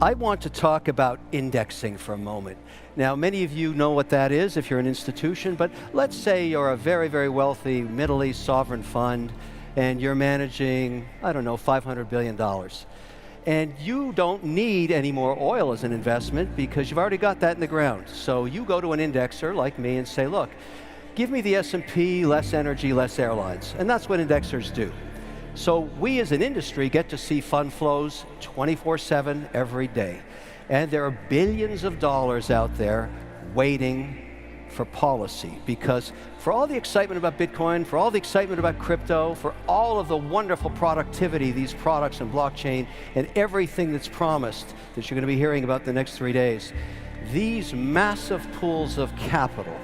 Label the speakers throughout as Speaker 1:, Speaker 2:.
Speaker 1: I want to talk about indexing for a moment. Now, many of you know what that is if you're an institution, but let's say you're a very, very wealthy Middle East sovereign fund and you're managing, I don't know, $500 billion. And you don't need any more oil as an investment because you've already got that in the ground. So you go to an indexer like me and say, look, give me the S&P, less energy, less airlines. And that's what indexers do. So we as an industry get to see fund flows 24/7 every day. And there are billions of dollars out there waiting for policy, because for all the excitement about Bitcoin, for all the excitement about crypto, for all of the wonderful productivity, these products and blockchain, and everything that's promised that you're going to be hearing about the next 3 days, these massive pools of capital,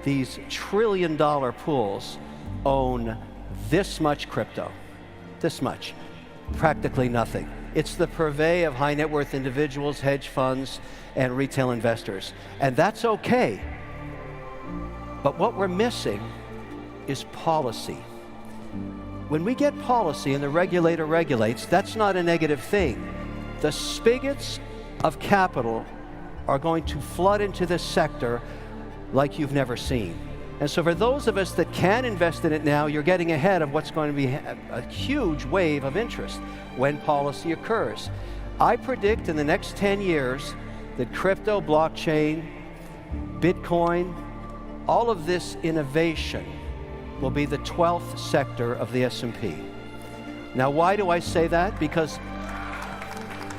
Speaker 1: these trillion-dollar pools, own this much crypto. This much, practically nothing. It's the purvey of high net worth individuals, hedge funds, and retail investors. And that's okay. But what we're missing is policy. When we get policy and the regulator regulates, that's not a negative thing. The spigots of capital are going to flood into this sector like you've never seen. And so for those of us that can invest in it now, you're getting ahead of what's going to be a huge wave of interest when policy occurs. I predict in the next 10 years that crypto, blockchain, Bitcoin, all of this innovation will be the 12th sector of the S&P. Now, why do I say that? Because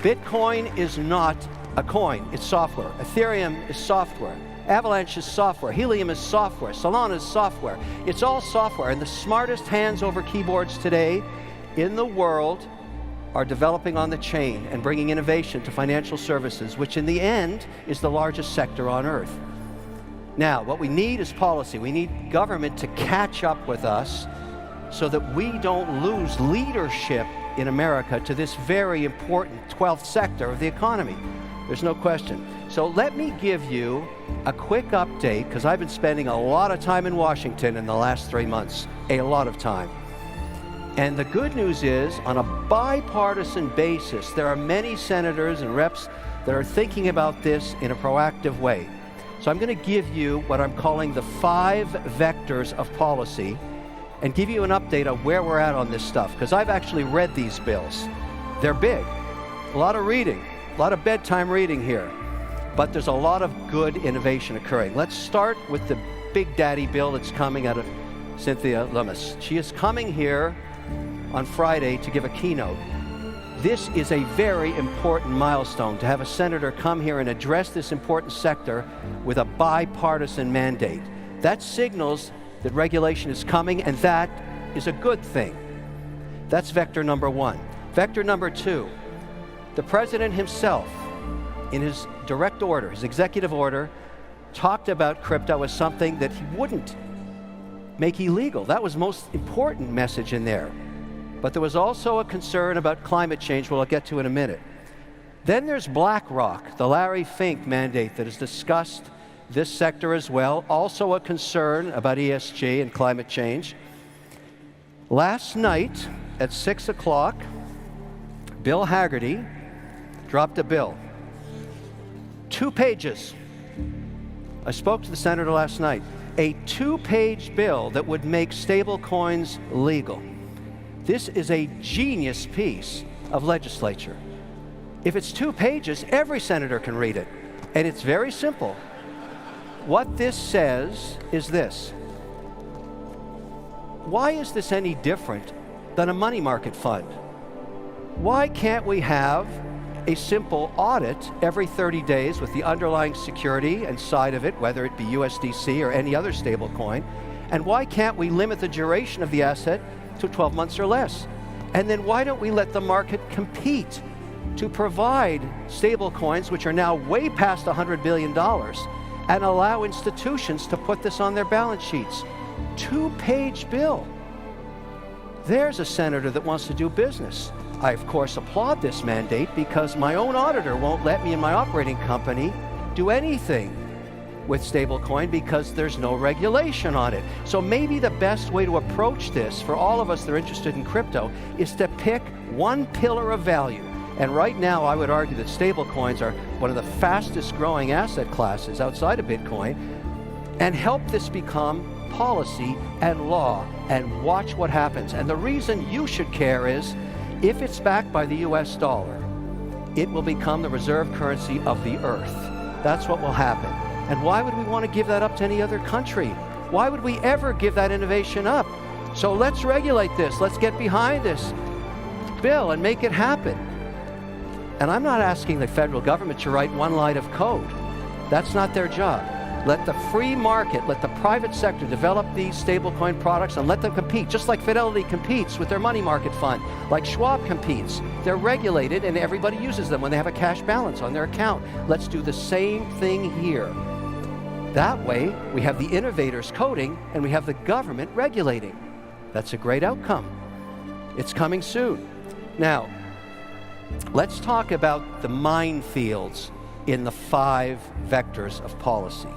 Speaker 1: Bitcoin is not a coin, it's software. Ethereum is software. Avalanche is software, Helium is software, Solana is software. It's all software, and the smartest hands over keyboards today in the world are developing on the chain and bringing innovation to financial services, which in the end is the largest sector on earth. Now, what we need is policy. We need government to catch up with us so that we don't lose leadership in America to this very important 12th sector of the economy. There's no question. So let me give you a quick update, because I've been spending a lot of time in Washington in the last 3 months, a lot of time. And the good news is, on a bipartisan basis, there are many senators and reps that are thinking about this in a proactive way. So I'm going to give you what I'm calling the 5 vectors of policy and give you an update on where we're at on this stuff, because I've actually read these bills. They're big, a lot of reading. A lot of bedtime reading here, but there's a lot of good innovation occurring. Let's start with the big daddy bill that's coming out of Cynthia Lummis. She is coming here on Friday to give a keynote. This is a very important milestone to have a senator come here and address this important sector with a bipartisan mandate. That signals that regulation is coming, and that is a good thing. That's vector number 1. Vector number 2. The president himself, in his direct order, his executive order, talked about crypto as something that he wouldn't make illegal. That was the most important message in there. But there was also a concern about climate change, we'll get to in a minute. Then there's BlackRock, the Larry Fink mandate that has discussed this sector as well, also a concern about ESG and climate change. Last night at 6 o'clock, Bill Hagerty dropped a bill. 2 pages. I spoke to the senator last night. A 2-page bill that would make stablecoins legal. This is a genius piece of legislature. If it's 2 pages, every senator can read it. And it's very simple. What this says is this. Why is this any different than a money market fund? Why can't we have a simple audit every 30 days with the underlying security and side of it, whether it be USDC or any other stable coin? And why can't we limit the duration of the asset to 12 months or less? And then why don't we let the market compete to provide stable coins, which are now way past $100 billion, and allow institutions to put this on their balance sheets? 2-page bill. There's a senator that wants to do business. I, of course, applaud this mandate because my own auditor won't let me and my operating company do anything with stablecoin because there's no regulation on it. So maybe the best way to approach this for all of us that are interested in crypto is to pick one pillar of value And right now, I would argue that stablecoins are one of the fastest growing asset classes outside of Bitcoin, and help this become policy and law, and watch what happens. And the reason you should care is, if it's backed by the US dollar, it will become the reserve currency of the earth. That's what will happen. And why would we want to give that up to any other country? Why would we ever give that innovation up? So let's regulate this. Let's get behind this bill and make it happen. And I'm not asking the federal government to write one line of code. That's not their job. Let the free market, let the private sector develop these stablecoin products and let them compete, just like Fidelity competes with their money market fund, like Schwab competes. They're regulated and everybody uses them when they have a cash balance on their account. Let's do the same thing here. That way, we have the innovators coding and we have the government regulating. That's a great outcome. It's coming soon. Now, let's talk about the minefields in the 5 vectors of policy.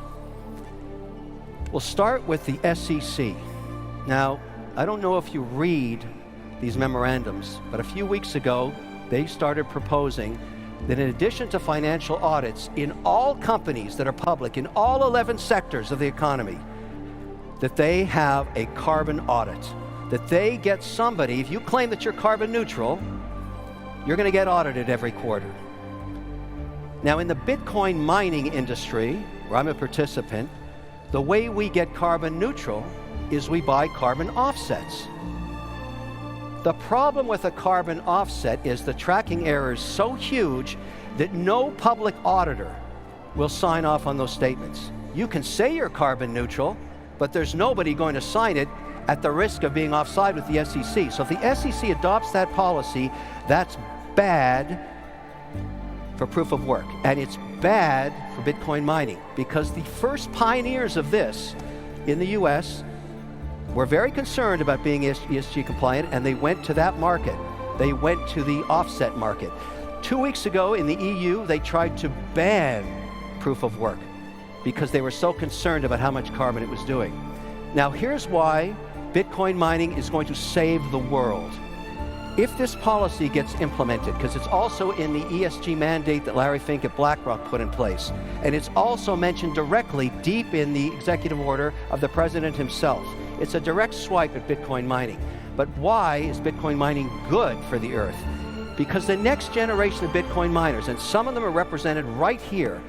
Speaker 1: We'll start with the SEC. Now, I don't know if you read these memorandums, but a few weeks ago, they started proposing that in addition to financial audits in all companies that are public, in all 11 sectors of the economy, that they have a carbon audit, that they get somebody, if you claim that you're carbon neutral, you're going to get audited every quarter. Now, in the Bitcoin mining industry, where I'm a participant, the way we get carbon neutral is we buy carbon offsets. The problem with a carbon offset is the tracking error is so huge that no public auditor will sign off on those statements. You can say you're carbon neutral, but there's nobody going to sign it at the risk of being offside with the SEC. So if the SEC adopts that policy, that's bad for proof of work. And it's bad for Bitcoin mining, because the first pioneers of this in the US were very concerned about being ESG compliant, and they went to that market. They went to the offset market. 2 weeks ago in the EU, they tried to ban proof of work because they were so concerned about how much carbon it was doing. Now, here's why Bitcoin mining is going to save the world. If this policy gets implemented, because it's also in the ESG mandate that Larry Fink at BlackRock put in place, and it's also mentioned directly deep in the executive order of the president himself. It's a direct swipe at Bitcoin mining. But why is Bitcoin mining good for the earth? Because the next generation of Bitcoin miners, and some of them are represented right here,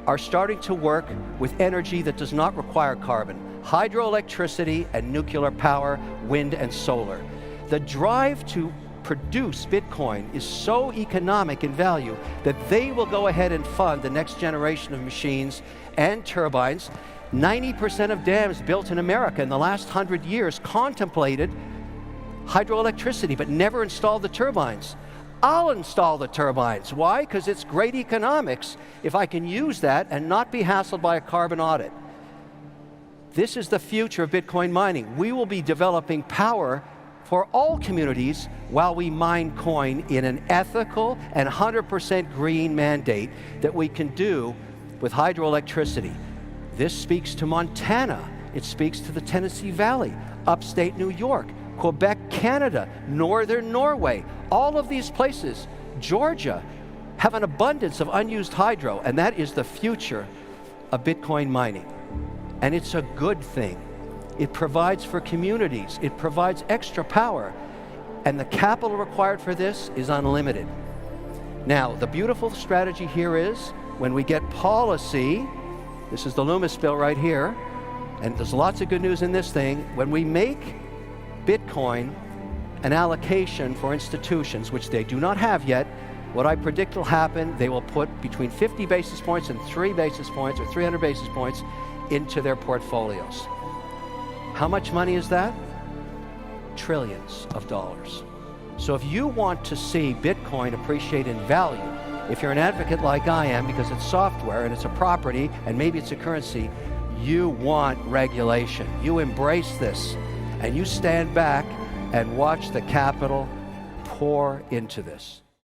Speaker 1: are starting to work with energy that does not require carbon. Hydroelectricity and nuclear power, wind and solar. The drive to produce Bitcoin is so economic in value that they will go ahead and fund the next generation of machines and turbines. 90% of dams built in America in the last 100 years contemplated hydroelectricity but never installed the turbines. I'll install the turbines. Why? Because it's great economics if I can use that and not be hassled by a carbon audit. This is the future of Bitcoin mining. We will be developing power for all communities while we mine coin in an ethical and 100% green mandate that we can do with hydroelectricity. This speaks to Montana. It speaks to the Tennessee Valley, upstate New York, Quebec, Canada, northern Norway. All of these places, Georgia, have an abundance of unused hydro, and that is the future of Bitcoin mining. And it's a good thing. It provides for communities. It provides extra power. And the capital required for this is unlimited. Now, the beautiful strategy here is when we get policy, this is the Loomis bill right here, and there's lots of good news in this thing, when we make Bitcoin an allocation for institutions, which they do not have yet, what I predict will happen, they will put between 50 basis points and 3 basis points or 300 basis points into their portfolios. How much money is that? Trillions of dollars. So if you want to see Bitcoin appreciate in value, if you're an advocate like I am, because it's software and it's a property and maybe it's a currency, you want regulation. You embrace this and you stand back and watch the capital pour into this.